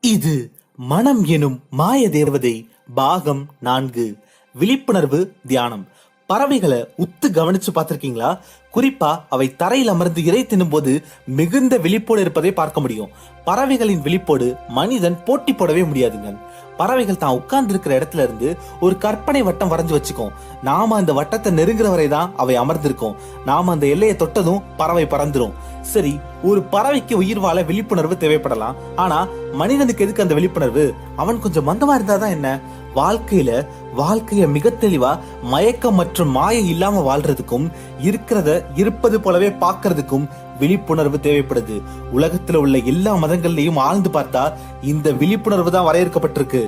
இது மனம் எனும் மாய தேவதை பாகம் 4 விழிப்புணர்வு தியானம். பறவைகளை உத்து கவனிச்சு பார்த்திருக்கீங்களா? குறிப்பா அவை தரையில் அமர்ந்து இறை தின்னும் போது மிகுந்த விழிப்போடு இருப்பதை பார்க்க முடியும். பறவைகளின் விழிப்போடு மனிதன் போட்டி போடவே முடியாதுங்க. பறவைகள் தான் உட்கார்ந்து இருக்கிற இடத்துல இருந்து ஒரு கற்பனை வட்டம் வரைஞ்சு வச்சுக்கோம். நாம அந்த வட்டத்தை நெருங்குற வரைதான் அவை அமர்ந்திருக்கும். நாம அந்த எல்லையை தொட்டதும் பறவை பறந்துரும். சரி, ஒரு பறவைக்கு உயிர் வாழ விழிப்புணர்வு தேவைப்படலாம். ஆனா மனிதனுக்கு எதுக்கு அந்த விழிப்புணர்வு? அவன் கொஞ்சம் மந்தமா இருந்தாதான் என்ன? வாழ்க்கைய மிக தெளிவா மயக்கம் மற்றும் மாயை இல்லாம வாழ்றதுக்கும் இருக்கிறத இருப்பது போலவே பாக்குறதுக்கும் விழிப்புணர்வு தேவைப்படுது. உலகத்துல உள்ள எல்லா மதங்கள்லயும் ஆழ்ந்து பார்த்தா இந்த விழிப்புணர்வு தான் வரையறுக்கப்பட்டிருக்கு.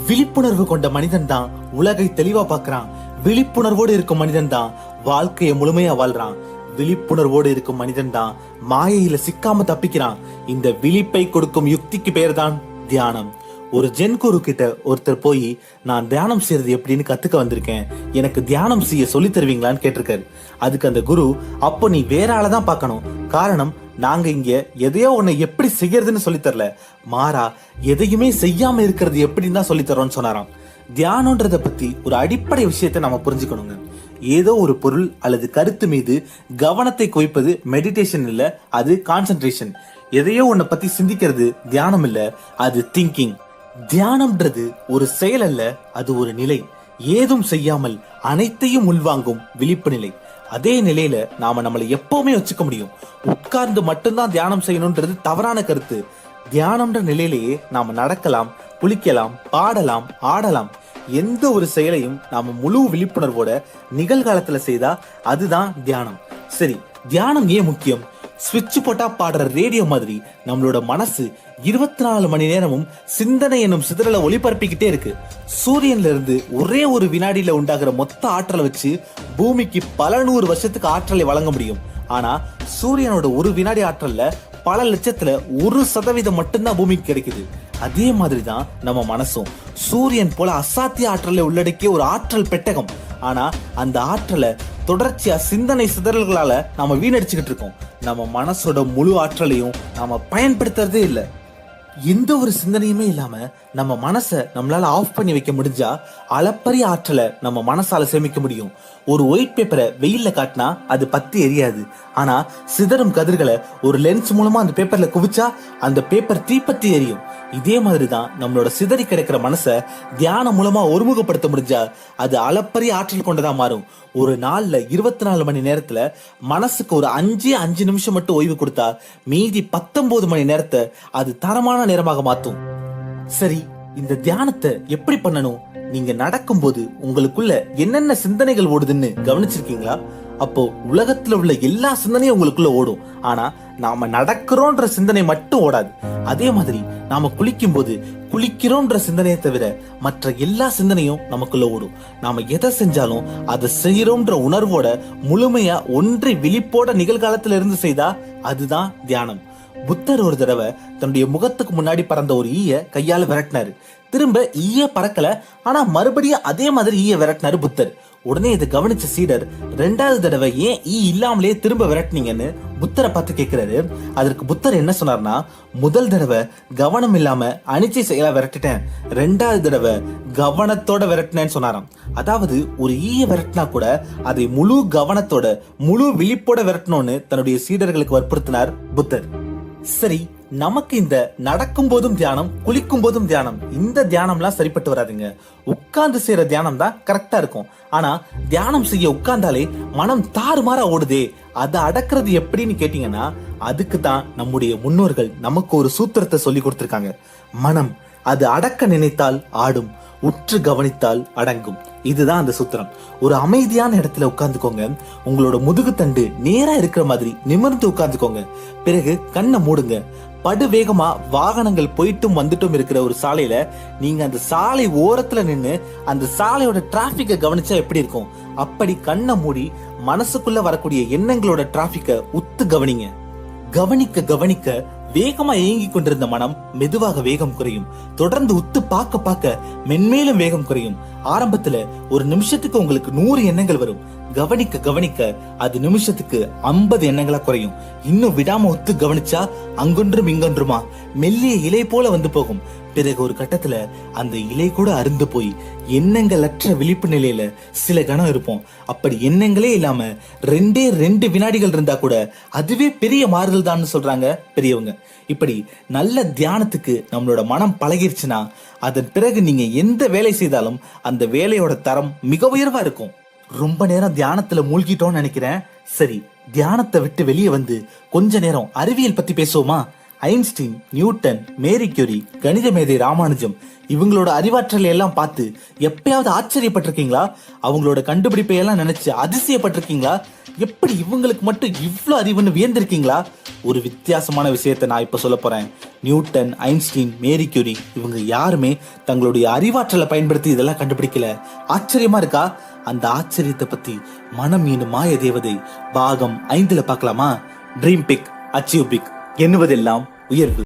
விழிப்புணர்வு கொண்ட மனிதன் தான் உலகை தெளிவா பாக்குறான். விழிப்புணர்வோடு இருக்கும் மனிதன் தான் வாழ்க்கையை முழுமையா வாழ்றான். விழிப்புணர்வோடு இருக்கும் மனிதன் தான் மாயையில சிக்காம தப்பிக்கிறான். இந்த விழிப்பை கொடுக்கும் யுக்திக்கு பேர் தான் தியானம். ஒரு ஜென் குரு கிட்ட ஒருத்தர் போய், நான் தியானம் செய்யறது எப்படின்னு கத்துக்க வந்திருக்கேன், எனக்கு தியானம் செய்ய சொல்லி தருவீங்களான்னு கேட்டிருக்காரு. அதுக்கு அந்த குரு, அப்போ நீ வேற ஆளதான் பார்க்கணும். காரணம், நாங்க இங்க எதையோ உன்னை எப்படி செய்யறதுன்னு சொல்லி தரல, மாறா எதையுமே செய்யாம இருக்கிறது எப்படின்னு தான் சொல்லி தரோம்னு சொன்னாராம். தியானம்ன்றத பத்தி ஒரு அடிப்படை விஷயத்த நம்ம புரிஞ்சுக்கணுங்க. ஏதோ ஒரு பொருள் அல்லது கருத்து மீது கவனத்தை குவிப்பது மெடிடேஷன் இல்ல, அது கான்சென்ட்ரேஷன். எதையோ உன்னை பத்தி சிந்திக்கிறது தியானம் இல்ல, அது திங்கிங். தியானம்ன்றது ஒரு செயல் அல்ல, அது ஒரு நிலை. ஏதும் செய்யாமல் அனைத்தையும் உள்வாங்கும் விழிப்பு நிலை. அதே நிலையில நாம நம்மளை எப்பவுமே வச்சுக்க முடியும். உட்கார்ந்து மட்டும்தான் தியானம் செய்யணும்ன்றது தவறான கருத்து. தியானம்ன்ற நிலையிலேயே நாம நடக்கலாம், குளிக்கலாம், பாடலாம், ஆடலாம். எந்த ஒரு செயலையும் நாம முழு விழிப்புணர்வோட நிகழ்காலத்துல செய்தா அதுதான் தியானம். சரி, தியானம் ஏன் முக்கியம்? ஸ்விட்ச் போட்டா பாடுற ரேடியோ மாதிரி நம்மளோட மனசு 24 மணி நேரமும் சிந்தனை என்னும் சிதறலை ஒளிபரப்பிக்கிட்டே இருக்கு. சூரியன்ல இருந்து ஒரே ஒரு வினாடியில உண்டாகிற மொத்த ஆற்றலை வச்சு பூமிக்கு பல 100 வருஷத்துக்கு ஆற்றலை வழங்க முடியும். ஆனா சூரியனோட ஒரு வினாடி ஆற்றல்ல பல லட்சத்துல 1% மட்டும்தான் பூமிக்கு கிடைக்குது. அதே மாதிரிதான் நம்ம மனசும். சூரியன் போல அசாத்திய ஆற்றலை உள்ளடக்கிய ஒரு ஆற்றல் பெட்டகம். ஆனா அந்த ஆற்றலை தொடர்ச்சியா சிந்தனை சிதறல்களால நாம வீணடிச்சுக்கிட்டு இருக்கோம். நம்ம மனசோட முழு ஆற்றலையும் நாம பயன்படுத்துறதே இல்லை. எந்த ஒரு சிந்தனையுமே இல்லாம நம்ம மனசை நம்மளால ஆஃப் பண்ணி வைக்க முடிஞ்சா அளப்பரிய ஆற்றலை நம்ம மனசால சேமிக்க முடியும். ஒரு ஒயிட் பேப்பரை வெயில்ல காட்டினா அது பத்தி எரியாது. ஆனா சிதறும் கதிர்களை ஒரு லென்ஸ் மூலமா அந்த பேப்பர்ல குவிச்சா அந்த பேப்பர் தீப்பத்தி எரியும். இதே மாதிரிதான் நம்மளோட சிதறி கிடைக்கிற மனசை தியானம் மூலமா ஒருமுகப்படுத்த முடிஞ்சா அது அளப்பரிய ஆற்றல் கொண்டதா மாறும். ஒரு நாள்ல 24 மணி நேரத்துல மனசுக்கு ஒரு 5 நிமிஷம் மட்டும் ஓய்வு கொடுத்தா மீதி 19 மணி நேரத்தை அது தரமான நேரமாக மாத்தும். சரி, இந்த தியானத்தை எப்படி பண்ணணும்? நீங்க நடக்கும்போது உங்களுக்குள்ள என்னென்ன சிந்தனைகள் ஓடுதுன்னு கவனிச்சிருக்கீங்களா? அப்போ உலகத்துல உள்ள எல்லா சிந்தனையும் உங்களுக்குள்ள ஓடும். ஆனா நாம நடக்கிறோன்ற சிந்தனை மட்டும் ஓடாது. அதே மாதிரி நாம குளிக்கும் போது குளிக்கிறோன்ற சிந்தனையை தவிர மற்ற எல்லா சிந்தனையும் நமக்குள்ள ஓடும். நாம எதை செஞ்சாலும் அதை செய்யறோம்ன்ற உணர்வோட முழுமையா ஒன்றை விழிப்போட நிகழ்காலத்துல இருந்து செய்தா அதுதான் தியானம். புத்தர் ஒரு தடவை தன்னுடைய முகத்துக்கு முன்னாடி பறந்த ஒரு ஈய கையால விரட்டினாரு. திரும்ப ஈய பறக்கல, ஆனா மறுபடியும் அதே மாதிரி ஈய விரட்டினாரு புத்தர். உடனே இதை கவனிச்ச சீடர், 2வது தடவை ஏன் ஈ இல்லாமலே திரும்ப விரட்டினீங்கன்னு புத்தரை பார்த்து கேட்கிறாரு. அதற்கு புத்தர் என்ன சொன்னார்னா, முதல் தடவை கவனம் இல்லாம அனிச்சை செயலா விரட்டிட்டேன், 2வது தடவை கவனத்தோட விரட்டினேன்னு சொன்னாராம். அதாவது ஒரு ஈய விரட்டினா கூட அதை முழு கவனத்தோட முழு விழிப்போட விரட்டணும்னு தன்னுடைய சீடர்களுக்கு வற்புறுத்தினார் புத்தர். சரி, நமக்கு இந்த நடக்கும் போதும் தியானம், குளிக்கும் போதும் தியானம், இந்த தியானம்லாம் சரிப்பட்டு வராதுங்க. உட்கார்ந்து செய்யற தியானம் தான் கரெக்டா இருக்கும். ஆனா தியானம் செய்ய உட்கார்ந்தாலே மனம் தாறுமாறா ஓடுதே, அதை அடக்கிறது எப்படின்னு கேட்டீங்கன்னா அதுக்கு தான் நம்முடைய முன்னோர்கள் நமக்கு ஒரு சூத்திரத்தை சொல்லி கொடுத்திருக்காங்க. மனம் அது அடக்க நினைத்தால் ஆடும், உற்று கவனித்தால் அடங்கும். இதுதான் அந்த சூத்திரம். ஒரு அமைதியான இடத்துல உட்கார்ந்துக்கோங்க. உங்களோட முதுகுத்தண்டு நேரா இருக்கிற மாதிரி நிமிர்ந்து உட்கார்ந்துக்கோங்க. பிறகு கண்ணை மூடுங்க. படு வேகமா வாகனங்கள் போயிட்டும் வந்துட்டும் இருக்கிற ஒரு சாலையில நீங்க அந்த சாலை ஓரத்துல நின்னு அந்த சாலையோட டிராபிக்கை கவனிச்சா எப்படி இருக்கும்? அப்படி கண்ணை மூடி மனசுக்குள்ள வரக்கூடிய எண்ணங்களோட டிராபிக்கை உத்து கவனிங்க. கவனிக்க கவனிக்க வேகமா இயங்கி கொண்டிருந்த மனம் மெதுவாக வேகம் குறையும். தொடர்ந்து உத்து பார்க்க பார்க்க மென்மேலும் வேகம் குறையும். ஆரம்பத்துல ஒரு நிமிஷத்துக்கு உங்களுக்கு 100 எண்ணங்கள் வரும். கவனிக்க கவனிக்க அது நிமிஷத்துக்கு 50 எண்ணங்களா குறையும். இன்னும் விடாம ஒத்து கவனிச்சா அங்கொன்றும் இங்கொன்றுமா மெல்லிய இலை போல வந்து போகும். பிறகு ஒரு கட்டத்துல அந்த இலை கூட அருந்து போய் எண்ணங்கள் அற்ற விழிப்பு நிலையில சில கணம் இருப்போம். அப்படி எண்ணங்களே இல்லாம 2 வினாடிகள் இருந்தா கூட அதுவே பெரிய மாறுதல் தான் சொல்றாங்க பெரியவங்க. இப்படி நல்ல தியானத்துக்கு நம்மளோட மனம் பழகிருச்சுன்னா அதன் பிறகு நீங்க எந்த வேலை செய்தாலும் அந்த வேலையோட தரம் மிக உயர்வா இருக்கும். ரொம்ப நேரம் தியானத்துல மூழ்கிட்டோம்னு நினைக்கிறேன். சரி, தியானத்தை விட்டு வெளியே வந்து கொஞ்ச நேரம் அறிவியல் பத்தி பேசுவோமா? ஐன்ஸ்டீன், நியூட்டன், மேரி கியூரி, கணித மேதை ராமானுஜம் இவங்களோட அறிவாற்றலை எல்லாம் பார்த்து எப்பயாவது ஆச்சரியப்பட்டிருக்கீங்களா? அவங்களோட கண்டுபிடிப்பை எல்லாம் நினைச்சு அதிசயப்பட்டிருக்கீங்களா? எப்படி இவங்களுக்கு மட்டும் இவ்ளோ அறிவுன்னு வியந்திருக்கீங்களா? ஒரு வித்தியாசமான விஷயத்தை நான் இப்ப சொல்ல போறேன். நியூட்டன், ஐன்ஸ்டீன், மேரி கியூரி இவங்க யாருமே தங்களுடைய அறிவாற்றலை பயன்படுத்தி இதெல்லாம் கண்டுபிடிக்கல. ஆச்சரியமா இருக்கா? அந்த ஆச்சரியத்தை பத்தி மனம் எனும் மாய தேவதை பாகம் 5 பார்க்கலாமா? ட்ரீம் பிக், அச்சீவ் பிக், எண்ணுவதெல்லாம் உயர்வு.